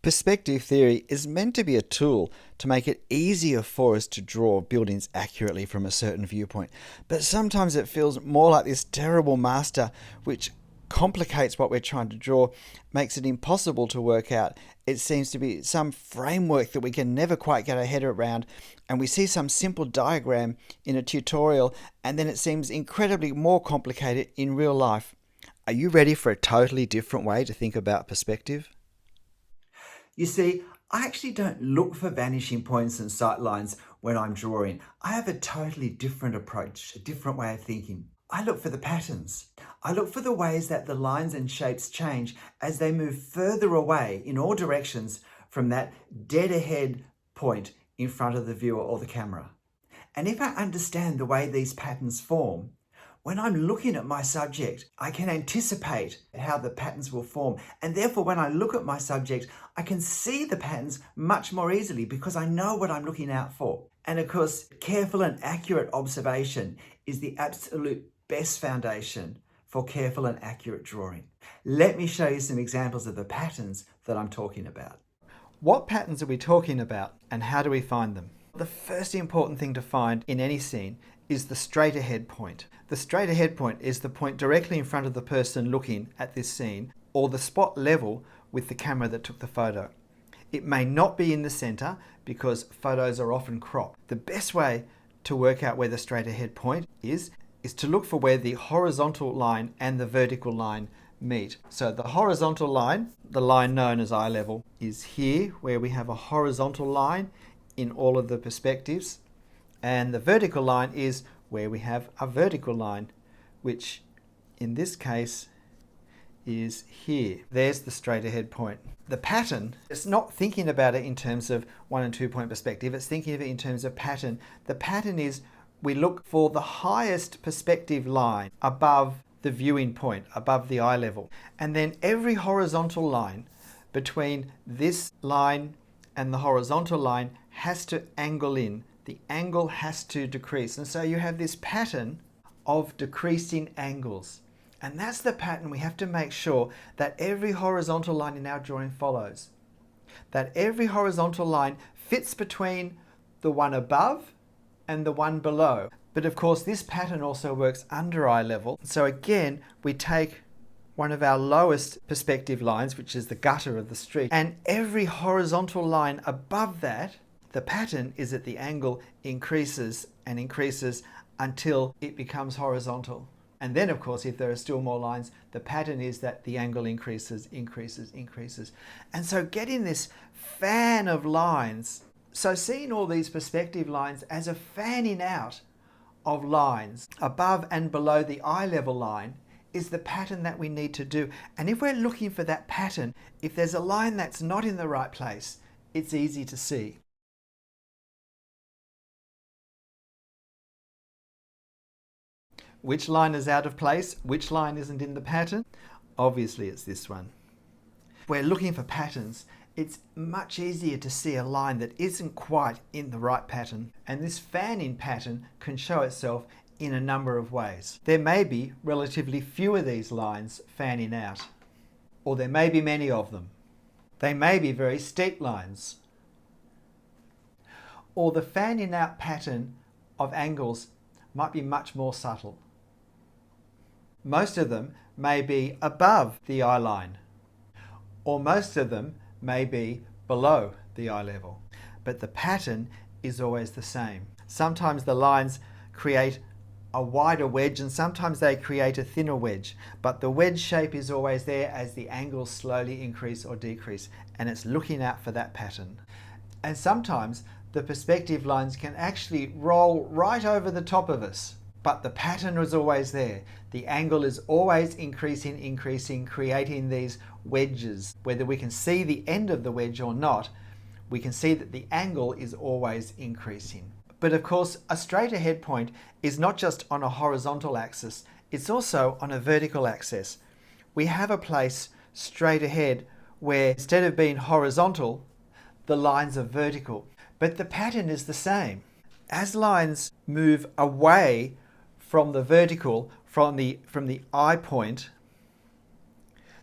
Perspective theory is meant to be a tool to make it easier for us to draw buildings accurately from a certain viewpoint, but sometimes it feels more like this terrible master which complicates what we're trying to draw, makes it impossible to work out. It seems to be some framework that we can never quite get our head around, and we see some simple diagram in a tutorial, and then it seems incredibly more complicated in real life. Are you ready for a totally different way to think about perspective? You see, I actually don't look for vanishing points and sight lines when I'm drawing. I have a totally different approach, a different way of thinking. I look for the patterns. I look for the ways that the lines and shapes change as they move further away in all directions from that dead ahead point in front of the viewer or the camera. And if I understand the way these patterns form, when I'm looking at my subject, I can anticipate how the patterns will form. And therefore, when I look at my subject, I can see the patterns much more easily because I know what I'm looking out for. And of course, careful and accurate observation is the absolute best foundation for careful and accurate drawing. Let me show you some examples of the patterns that I'm talking about. What patterns are we talking about, and how do we find them? The first important thing to find in any scene is the straight ahead point. The straight ahead point is the point directly in front of the person looking at this scene, or the spot level with the camera that took the photo. It may not be in the center because photos are often cropped. The best way to work out where the straight ahead point is to look for where the horizontal line and the vertical line meet. So the horizontal line, the line known as eye level, is here where we have a horizontal line in all of the perspectives, and the vertical line is where we have a vertical line, which in this case is here. There's the straight ahead point. The pattern, it's not thinking about it in terms of 1 and 2 point perspective, it's thinking of it in terms of pattern. The pattern is we look for the highest perspective line above the viewing point, above the eye level. And then every horizontal line between this line and the horizontal line has to angle in. The angle has to decrease. And so you have this pattern of decreasing angles. And that's the pattern we have to make sure that every horizontal line in our drawing follows. That every horizontal line fits between the one above and the one below. But of course, this pattern also works under eye level. So again, we take one of our lowest perspective lines, which is the gutter of the street, and every horizontal line above that, the pattern is that the angle increases and increases until it becomes horizontal. And then, of course, if there are still more lines, the pattern is that the angle increases, increases, increases. And so getting this fan of lines, so seeing all these perspective lines as a fanning out of lines above and below the eye level line is the pattern that we need to do. And if we're looking for that pattern, if there's a line that's not in the right place, it's easy to see. Which line is out of place? Which line isn't in the pattern? Obviously it's this one. If we're looking for patterns, it's much easier to see a line that isn't quite in the right pattern. And this fanning pattern can show itself in a number of ways. There may be relatively few of these lines fanning out, or there may be many of them. They may be very steep lines, or the fanning out pattern of angles might be much more subtle. Most of them may be above the eye line, or most of them may be below the eye level. But the pattern is always the same. Sometimes the lines create a wider wedge and sometimes they create a thinner wedge, but the wedge shape is always there as the angles slowly increase or decrease, and it's looking out for that pattern. And sometimes the perspective lines can actually roll right over the top of us, but the pattern is always there. The angle is always increasing, increasing, creating these wedges. Whether we can see the end of the wedge or not, we can see that the angle is always increasing. But of course, a straight ahead point is not just on a horizontal axis, it's also on a vertical axis. We have a place straight ahead where instead of being horizontal, the lines are vertical. But the pattern is the same. As lines move away from the vertical, from the eye point,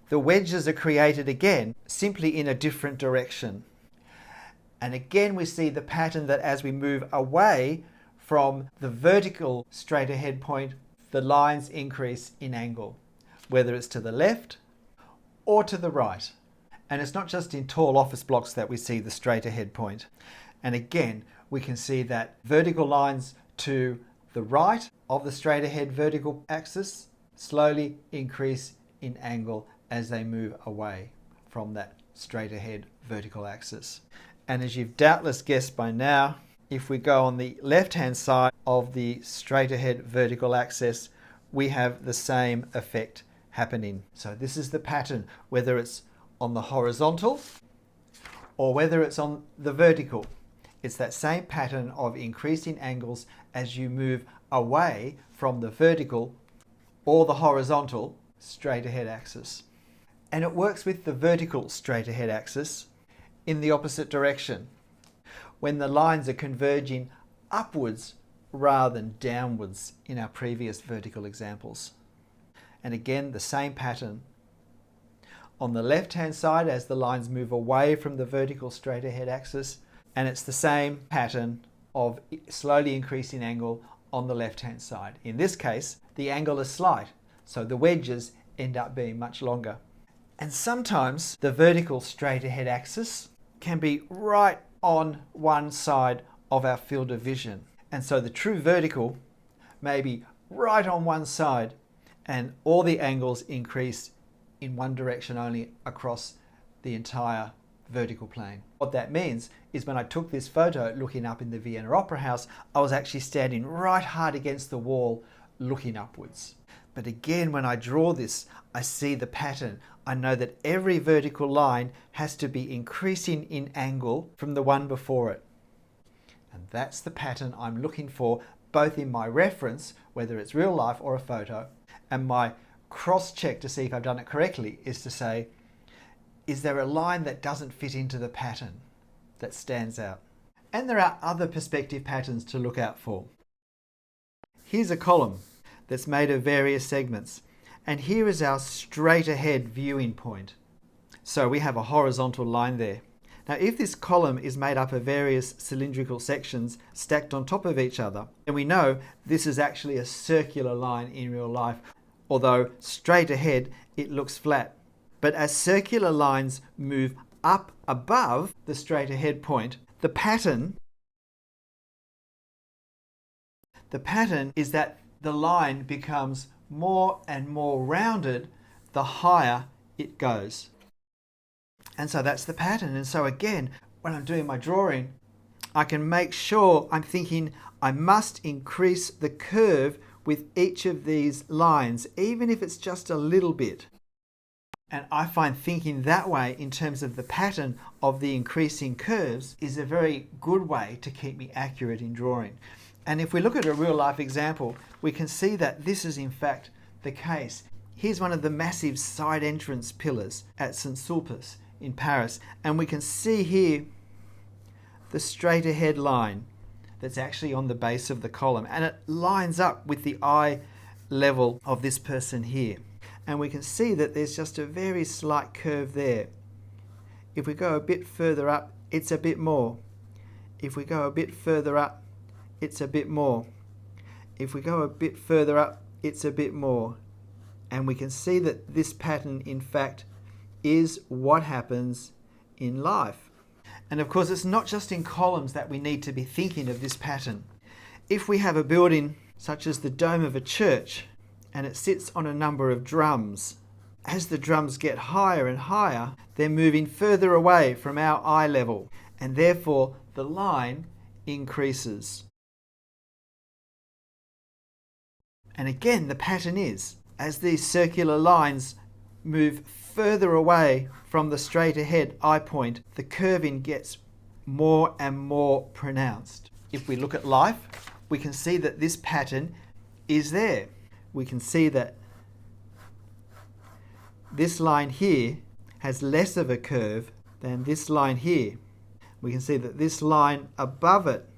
the wedges are created again, simply in a different direction. And again we see the pattern that as we move away from the vertical straight ahead point, the lines increase in angle, whether it's to the left or to the right. And it's not just in tall office blocks that we see the straight ahead point. And again, we can see that vertical lines to the right of the straight ahead vertical axis slowly increase in angle as they move away from that straight ahead vertical axis. And as you've doubtless guessed by now, if we go on the left-hand side of the straight ahead vertical axis, we have the same effect happening. So this is the pattern, whether it's on the horizontal or whether it's on the vertical. It's that same pattern of increasing angles as you move away from the vertical or the horizontal straight ahead axis. And it works with the vertical straight ahead axis in the opposite direction, when the lines are converging upwards rather than downwards in our previous vertical examples. And again, the same pattern. On the left-hand side, as the lines move away from the vertical straight ahead axis, and it's the same pattern of slowly increasing angle on the left-hand side. In this case, the angle is slight, so the wedges end up being much longer. And sometimes the vertical straight ahead axis can be right on one side of our field of vision. And so the true vertical may be right on one side and all the angles increase in one direction only across the entire vertical plane. What that means is when I took this photo looking up in the Vienna Opera House, I was actually standing right hard against the wall looking upwards. But again, when I draw this, I see the pattern. I know that every vertical line has to be increasing in angle from the one before it. And that's the pattern I'm looking for, both in my reference, whether it's real life or a photo, and my cross-check to see if I've done it correctly is to say, is there a line that doesn't fit into the pattern that stands out? And there are other perspective patterns to look out for. Here's a column that's made of various segments, and here is our straight ahead viewing point. So we have a horizontal line there. Now if this column is made up of various cylindrical sections stacked on top of each other, then we know this is actually a circular line in real life, although straight ahead it looks flat. But as circular lines move up above the straight ahead point, the pattern is that the line becomes more and more rounded the higher it goes. And so that's the pattern. And so again, when I'm doing my drawing, I can make sure I'm thinking I must increase the curve with each of these lines, even if it's just a little bit. And I find thinking that way in terms of the pattern of the increasing curves is a very good way to keep me accurate in drawing. And if we look at a real life example, we can see that this is in fact the case. Here's one of the massive side entrance pillars at St. Sulpice in Paris, and we can see here the straight ahead line that's actually on the base of the column, and it lines up with the eye level of this person here. And we can see that there's just a very slight curve there. If we go a bit further up, it's a bit more. If we go a bit further up, it's a bit more. If we go a bit further up, it's a bit more. And we can see that this pattern, in fact, is what happens in life. And of course, it's not just in columns that we need to be thinking of this pattern. If we have a building such as the dome of a church, and it sits on a number of drums, as the drums get higher and higher, they're moving further away from our eye level, and therefore the line increases. And again, the pattern is, as these circular lines move further away from the straight ahead eye point, the curving gets more and more pronounced. If we look at life, we can see that this pattern is there. We can see that this line here has less of a curve than this line here. We can see that this line above it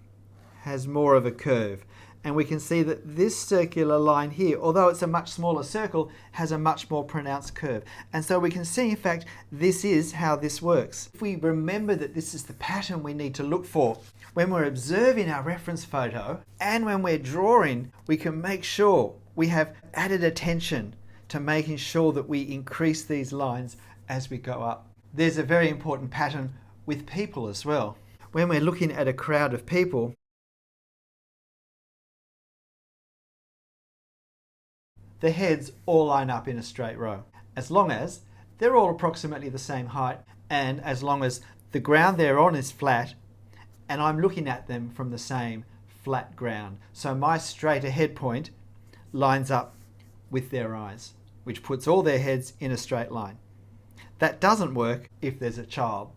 has more of a curve. And we can see that this circular line here, although it's a much smaller circle, has a much more pronounced curve. And so we can see, in fact, this is how this works. If we remember that this is the pattern we need to look for when we're observing our reference photo and when we're drawing, we can make sure we have added attention to making sure that we increase these lines as we go up. There's a very important pattern with people as well. When we're looking at a crowd of people, the heads all line up in a straight row, as long as they're all approximately the same height and as long as the ground they're on is flat and I'm looking at them from the same flat ground. So my straight ahead point lines up with their eyes, which puts all their heads in a straight line. That doesn't work if there's a child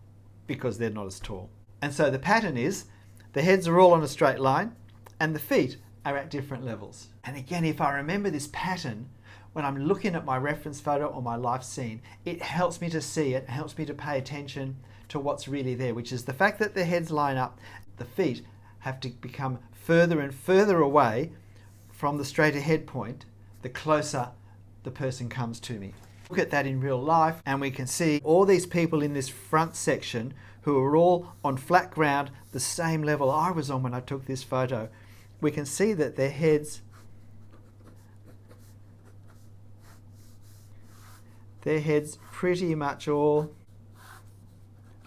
because they're not as tall. And so the pattern is the heads are all on a straight line and the feet are at different levels. And again, if I remember this pattern, when I'm looking at my reference photo or my life scene, it helps me to see it, helps me to pay attention to what's really there, which is the fact that the heads line up, the feet have to become further and further away from the straight ahead point, the closer the person comes to me. Look at that in real life and we can see all these people in this front section who are all on flat ground, the same level I was on when I took this photo. We can see that their heads pretty much all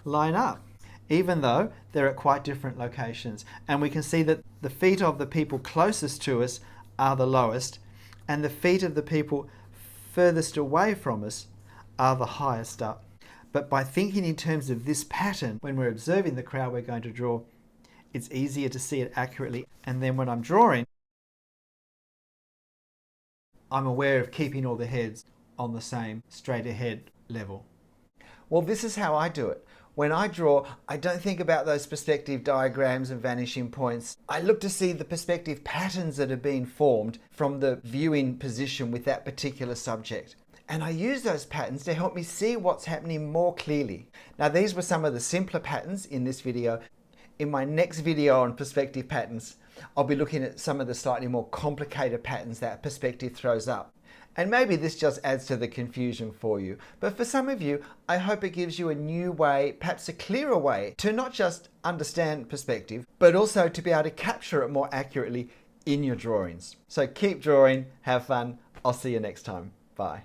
line up, even though they're at quite different locations. And we can see that the feet of the people closest to us are the lowest, and the feet of the people furthest away from us are the highest up. But by thinking in terms of this pattern, when we're observing the crowd we're going to draw, it's easier to see it accurately. And then when I'm drawing, I'm aware of keeping all the heads on the same straight ahead level. Well, this is how I do it. When I draw, I don't think about those perspective diagrams and vanishing points. I look to see the perspective patterns that are being formed from the viewing position with that particular subject. And I use those patterns to help me see what's happening more clearly. Now, these were some of the simpler patterns in this video. In my next video on perspective patterns, I'll be looking at some of the slightly more complicated patterns that perspective throws up. And maybe this just adds to the confusion for you. But for some of you, I hope it gives you a new way, perhaps a clearer way, to not just understand perspective, but also to be able to capture it more accurately in your drawings. So keep drawing, have fun. I'll see you next time. Bye.